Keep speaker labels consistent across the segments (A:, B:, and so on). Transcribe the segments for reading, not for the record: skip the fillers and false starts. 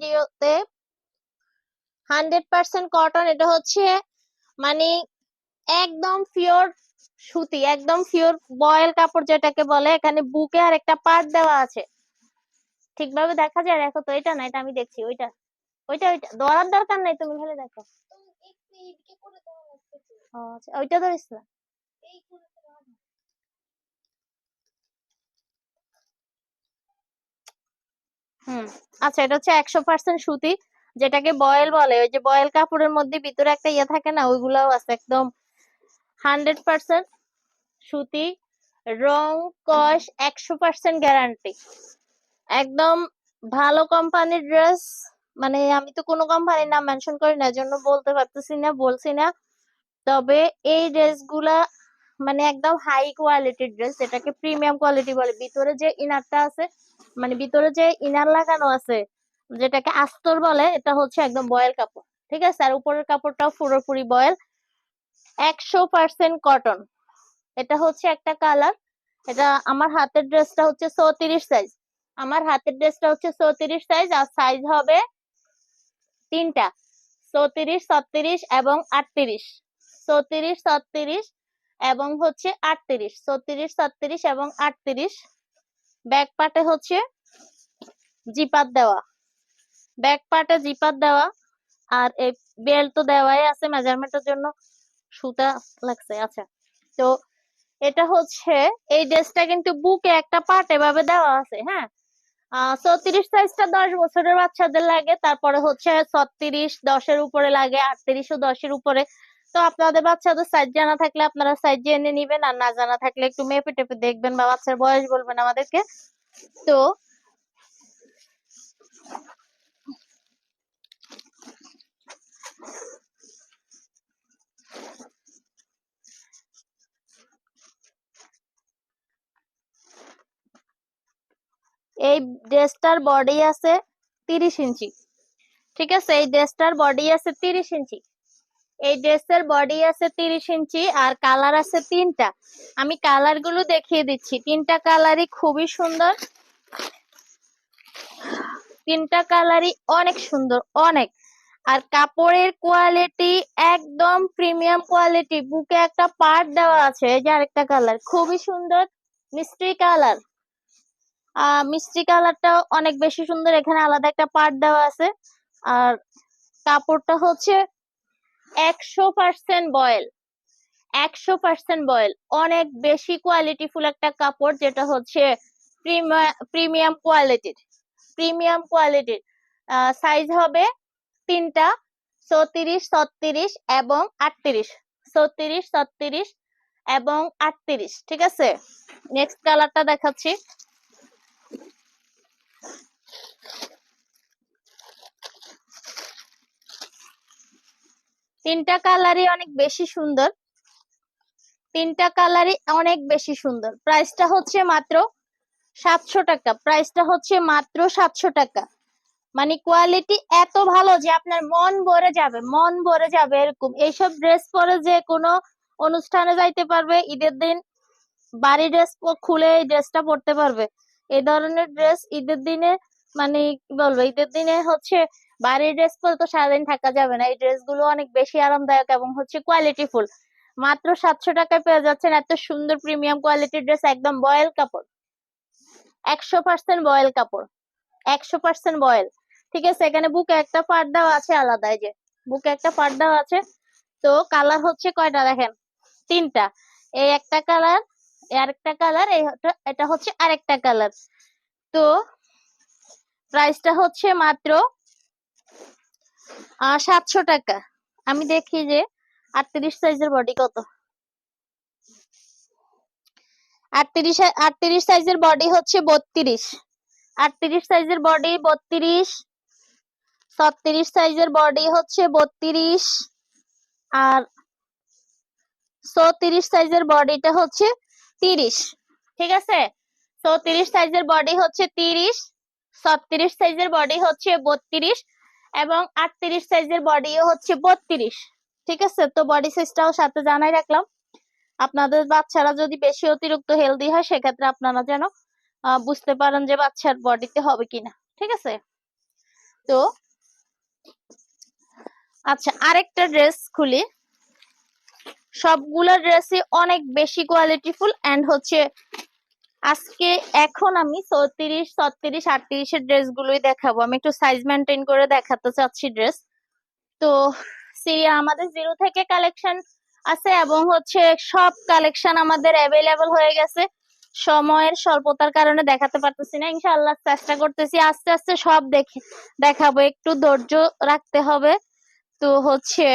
A: ভিডিওতে 100% কটন, এটা হচ্ছে মানে একদম পিওর সুতি, একদম পিওর বয়েল কাপড় যেটাকে বলে। এখানে বুকে আর একটা পার্ট দেওয়া আছে, ঠিকভাবে দেখা যায়? দেখো তো, এটা না, এটা আমি দেখছি, ওইটা ওইটা ওইটা ধরার দরকার নাই, তুমি খালি দেখো। ও আচ্ছা, ওইটা ধরিস না। হুম, আচ্ছা, এটা হচ্ছে 100% সুতি, যেটাকে বয়েল বলে। ওই যে বয়েল কাপড়ের মধ্যে ভিতরে একটা ইয়ে থাকে না, ওইগুলাও আছে। একদম 100% সুতি, রং কস 100% গ্যারান্টি, একদম ভালো কোম্পানির ড্রেস। মানে আমি তো কোনো কোম্পানির নাম মেনশন করি না, জন্য বলতে পারতেছি না, বলছি না। তবে এই ড্রেসগুলা মানে একদম হাই কোয়ালিটির ড্রেস, যেটাকে প্রিমিয়াম কোয়ালিটি বলে। ভিতরে যে ইনারটা আছে, মানে ভিতরে যে ইনার লাগানো আছে, যেটাকে আস্তর বলে, এটা হচ্ছে একদম বয়েল কাপড়, ঠিক আছে? আর উপরের কাপড়টাও পুরোপুরি বয়েল, 100% কটন। এটা হচ্ছে একটা কালার। এটা আমার হাতের ড্রেসটা হচ্ছে 34 সাইজ। আমার হাতের ড্রেসটা হচ্ছে 34 সাইজ, আর সাইজ হবে তিনটা: 34, 36 এবং 38। 34, 36 এবং হচ্ছে 38। 34, 36 এবং 38। ব্যাক পার্টে হচ্ছে জিপার দেওয়া, ব্যাক পার্টে জিপার দেওয়া। আর এই বেল্ট তো দেওয়াই আছে মেজারমেন্টের জন্য, সুতা লাগছে। আচ্ছা, তো এটা হচ্ছে, এই ড্রেসটা কিন্তু বুকে একটা পার্ট এভাবে দেওয়া আছে, হ্যাঁ। 34 সাইজটা 10 বছরের বাচ্চাদের লাগে, তারপরে হচ্ছে 36 10-এর উপরে লাগে, 38ও 10-এর উপরে। তো আপনাদের বাচ্চাদের সাইজ জানা থাকলে আপনারা সাইজ জেনে নিবেন, আর না জানা থাকলে একটু মেপে টেপে দেখবেন, বা বাচ্চার বয়স বলবেন আমাদেরকে। তো এই ড্রেসটার বডি আছে 30 ইঞ্চি, ঠিক আছে? এই ড্রেসটার বডি আছে 30 ইঞ্চি। এই ড্রেসের বডি আছে 30 ইঞ্চি, আর কালার আছে তিনটা। আমি কালার গুলো দেখিয়ে দিচ্ছি, তিনটা কালারই খুবই সুন্দর, তিনটা কালারই অনেক সুন্দর, অনেক। আর কাপড়ের কোয়ালিটি একদম প্রিমিয়াম কোয়ালিটি। বুকে একটা পার্ট দেওয়া আছে, এই যে আরেকটা কালার খুবই সুন্দর, মিষ্টি কালার। মিষ্টি কালারটা অনেক বেশি সুন্দর, এখানে আলাদা একটা পার্ট দেওয়া আছে। আর কাপড়টা হচ্ছে 100% বয়েল, 100% বয়েল। অনেক বেশি কোয়ালিটিফুল একটা কাপড়, যেটা হচ্ছে প্রিমিয়াম কোয়ালিটির, প্রিমিয়াম কোয়ালিটির। সাইজ হবে তিনটা: 34, 36 এবং 38। 34, 36 এবং 38, ঠিক আছে? নেক্সট কালারটা দেখাচ্ছি। তিনটা কালারই অনেক বেশি সুন্দর, তিনটা কালারই অনেক বেশি সুন্দর। প্রাইসটা হচ্ছে মাত্র 700 টাকা, প্রাইসটা হচ্ছে মাত্র 700 টাকা। মানে কোয়ালিটি এত ভালো যে আপনার মন ভরে যাবে, মন ভরে যাবে এরকম। এইসব ড্রেস পরে যে কোনো অনুষ্ঠানে যাইতে পারবে, ঈদের দিন বাড়ি ড্রেস খুলে এই ড্রেসটা পরতে পারবে। এই ধরনের ড্রেস ঈদের দিনে, মানে কি বলবো, ঈদের দিনে হচ্ছে বাড়ির ড্রেস পরে তো সারাদিন থাকা যাবে না। এই ড্রেসগুলো অনেক বেশি আরামদায়ক এবং হচ্ছে কোয়ালিটিফুল। মাত্র 700 টাকায় পেয়ে যাচ্ছেন এত সুন্দর প্রিমিয়াম কোয়ালিটির ড্রেস, একদম বয়েল কাপড়, 100% বয়েল কাপড়, 100% বয়েল, ঠিক আছে? এখানে বুকে একটা পার্ট দেওয়া আছে আলাদা, এই যে বুকে একটা পার্ট দেওয়া আছে। তো কালার হচ্ছে কয়টা দেখেন, তিনটা। এই একটা কালার, আরেকটা কালার, এটা হচ্ছে আরেকটা কালার। তো প্রাইসটা হচ্ছে মাত্র 700 টাকা। আমি দেখি যে 38 সাইজের বডি কত। 38 সাইজের বডি হচ্ছে 32। 38 সাইজের বডি 32। 36 সাইজের বডি হচ্ছে 32। আর 34 সাইজের বডিটা হচ্ছে 30, ঠিক আছে? 34 সাইজের বডি হচ্ছে 30, 36 সাইজের বডি হচ্ছে 32 এবং 38 সাইজের বডিও হচ্ছে 32, ঠিক আছে? তো বডি সাইজটাও সাথে জানাই রাখলাম। আপনাদের বাচ্চারা যদি বেশি অতিরিক্ত হেলদি হয়, সেক্ষেত্রে আপনারা যেন বুঝতে পারেন যে বাচ্চার বডিতে হবে কিনা, ঠিক আছে? তো আচ্ছা, আরেকটা ড্রেস খুলি। সবগুলা ড্রেসই অনেক বেশি কোয়ালিটিফুল এন্ড হচ্ছে আজকে এখন আমি 34, 36, 38 এর ড্রেস গুলোই দেখাবো। আমি একটু সাইজ মেনটেন করে দেখাতে চাচ্ছি ড্রেস। তো সিরিয়া আমাদের জিরো থেকে কালেকশন আছে এবং হচ্ছে সব কালেকশন আমাদের অ্যাভেলেবল হয়ে গেছে। সময়ের স্বল্পতার কারণে দেখাতে পারতেছি না, ইনশাআল্লাহ চেষ্টা করতেছি আস্তে আস্তে সব দেখাবো, একটু ধৈর্য রাখতে হবে। তো হচ্ছে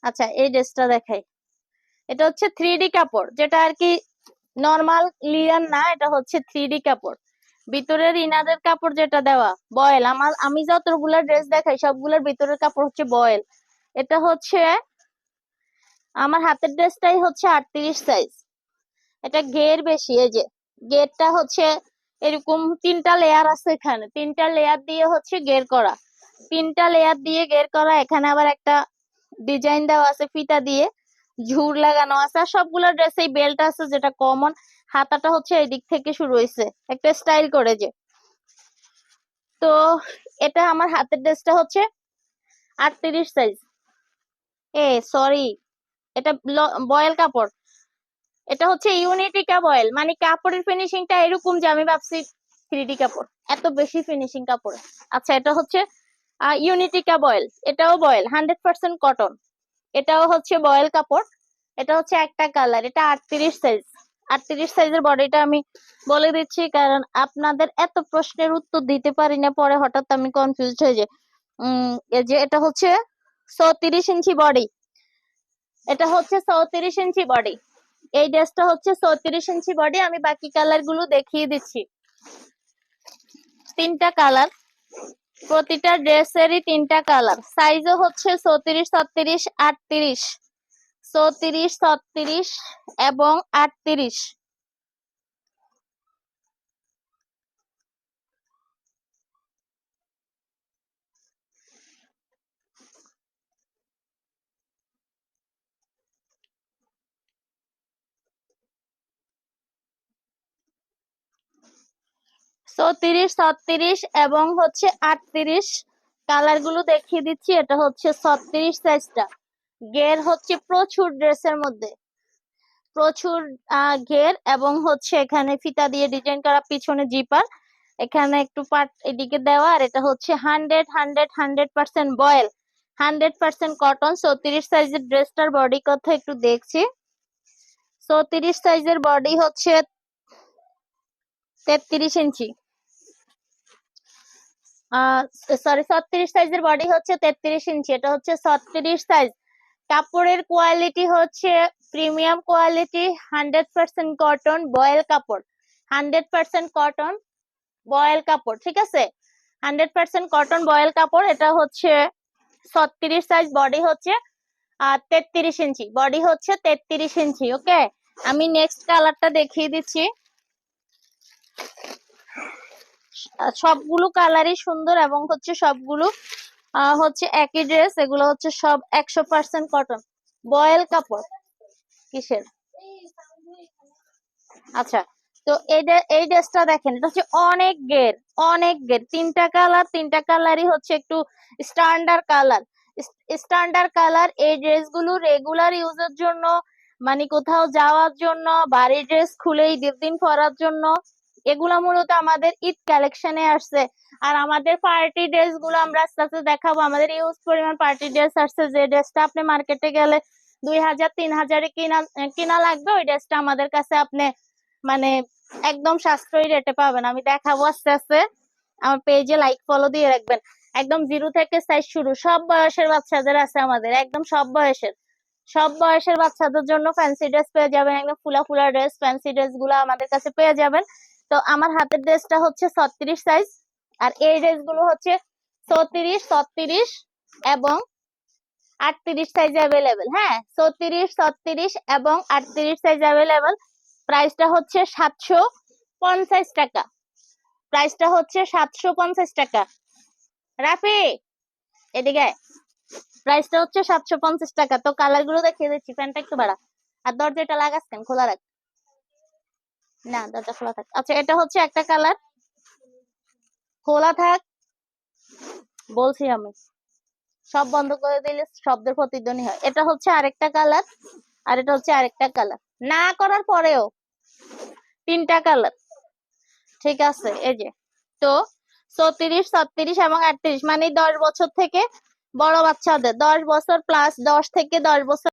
A: আচ্ছা, এই ড্রেসটা দেখাই। এটা হচ্ছে 3D কাপড়, যেটা আর কি নরমাল লিয়ান না, এটা হচ্ছে 3D কাপড়। ভিতরের ইনারের কাপড় যেটা দেওয়া বয়েল। আমি যতগুলা ড্রেস দেখাই সবগুলোর ভিতরের কাপড় হচ্ছে বয়েল। এটা হচ্ছে আমার হাতের ড্রেসটাই হচ্ছে 38 সাইজ। এটা ঘের বেশি, এই যে ঘেরটা হচ্ছে এরকম 3টা লেয়ার আছে, এখানে 3টা লেয়ার দিয়ে হচ্ছে ঘের করা, 3টা লেয়ার দিয়ে ঘের করা। এখানে আবার একটা ডিজাইন দেওয়া আছে ফিতা দিয়ে, ঝুর লাগানো আছে। আর সবগুলো ড্রেসেই বেল্ট আছে, যেটা কমন। হাতাটা হচ্ছে এই দিক থেকে শুরু হয়েছে একটা স্টাইল করে যে। তো এটা আমার হাতের ড্রেসটা হচ্ছে 38 সাইজ। সরি, এটা বয়েল কাপড়। এটা হচ্ছে ইউনিটিকা বয়েল, মানে কাপড়ের ফিনিশিংটা এরকম যে আমি ভাবছি 3D কাপড়, এত বেশি ফিনিশিং কাপড়। আচ্ছা, এটা হচ্ছে ইউনিটিকা বয়েল, এটাও বয়েল 100% কটন। এটাও হচ্ছে বয়েল কাপড়। এটা হচ্ছে একটা কালার, এটা 38 সাইজ। 38 সাইজের বডিটা আমি বলে দিচ্ছি, কারণ আপনাদের এত প্রশ্নের উত্তর দিতে পারি না, পরে হঠাৎ আমি কনফিউজ হয়ে যাই। এই যে এটা হচ্ছে 34 ইঞ্চি বডি। এটা হচ্ছে 34 ইঞ্চি বডি। এই ড্রেসটা হচ্ছে 34 ইঞ্চি বডি। আমি বাকি কালার গুলো দেখিয়ে দিচ্ছি। 3টা কালার, প্রতিটা ড্রেসেরই 3টা কালার। সাইজও হচ্ছে 34, 36, 38, 34, 36 এবং 38। 34, 36 এবং হচ্ছে 38 কালার গুলো দেখিয়ে দিচ্ছি। এটা হচ্ছে 36 সাইজটা। ঘের হচ্ছে প্রচুর, ড্রেসের মধ্যে প্রচুর ঘের এবং হচ্ছে এখানে ফিতা দিয়ে ডিজাইন করা, পিছনে জিপার, এখানে একটু পাট এদিকে দেওয়া। আর এটা হচ্ছে 100% বয়েল, 100% কটন। 34 সাইজের ড্রেসটার বডি কথা একটু দেখছি। 34 সাইজের বডি হচ্ছে 33 ইঞ্চি। সরি, 36 সাইজের বডি হচ্ছে 33 ইঞ্চি। এটা হচ্ছে 36 সাইজ। কাপড়ের কোয়ালিটি হচ্ছে প্রিমিয়াম কোয়ালিটি, 100% কটন বয়েল কাপড়, 100% কটন বয়েল কাপড়, ঠিক আছে? 100% কটন বয়েল কাপড়। এটা হচ্ছে 36 সাইজ, বডি হচ্ছে 33 ইঞ্চি, বডি হচ্ছে 33 ইঞ্চি। ওকে, আমি নেক্সট কালারটা দেখিয়ে দিচ্ছি। সবগুলো কালারই সুন্দর এবং হচ্ছে সবগুলো হচ্ছে একই ড্রেস। এগুলো হচ্ছে সব 100% কটন বয়েল কাপড়। কিসের? আচ্ছা, তো এই ড্রেসটা দেখেন, এটা হচ্ছে অনেক গের, অনেক গের। 3টা কালার, 3টা কালারই হচ্ছে একটু স্ট্যান্ডার্ড কালার, স্ট্যান্ডার্ড কালার। এই ড্রেসগুলো রেগুলার ইউজের জন্য, মানে কোথাও যাওয়ার জন্য, বাড়ির ড্রেস খুলে ঈদের দিন পরার জন্য, এগুলা মূলত আমাদের ঈদ কালেকশনে আসছে। আর আমাদের পার্টি ড্রেস গুলো আমরা আস্তে আস্তে দেখাবো। আমাদের ইউজ পরিমাণ পার্টি ড্রেস আসছে, যে ড্রেসটা আপনি মার্কেটে গেলে 2000, 3000 কিনা কিনা লাগবে, ওই ড্রেসটা আমাদের কাছে আপনি মানে একদম সাশ্রয়ী রেটে পাবেন। আমি দেখাবো আস্তে আস্তে। আমার পেজে লাইক ফলো দিয়ে রাখবেন। একদম জিরো থেকে সাইজ শুরু, সব বয়সের বাচ্চাদের আছে আমাদের, একদম সব বয়সের। সব বয়সের বাচ্চাদের জন্য ফ্যান্সি ড্রেস পেয়ে যাবেন, একদম ফুলা ফুলা ড্রেস, ফ্যান্সি ড্রেস গুলো আমাদের কাছে পেয়ে যাবেন। তো আমার হাতের ড্রেসটা হচ্ছে 36 সাইজ, আর এই ড্রেস গুলো হচ্ছে 34, 36 এবং 38 সাইজ অ্যাভেলেবেল। হ্যাঁ, 34, 36 এবং 38 সাইজ অ্যাভেলেবেল। প্রাইসটা হচ্ছে 750 টাকা। প্রাইসটা হচ্ছে 750 টাকা। রাফি, এদিকে আয়। প্রাইসটা হচ্ছে 750 টাকা। তো কালার গুলো দেখিয়ে দিচ্ছি। ফ্যানটা একটু বাড়া, আর দরজাটা লাগাস কেন, খোলা রাখ। না, দরজা খোলা থাক। আচ্ছা, এটা হচ্ছে একটা কালার, খোলা থাক বলছি আমি। সব বন্ধ করে দিলে শব্দের প্রতিধ্বনি হয়। এটা হচ্ছে আরেকটা কালার, আর এটা হচ্ছে আরেকটা কালার। না করার পরেও তিনটা কালার, ঠিক আছে? এই যে, তো 34, 36 এবং 38, মানে 10 বছর থেকে বড় বাচ্চাদের, 10 বছর প্লাস, 10 থেকে 10 বছর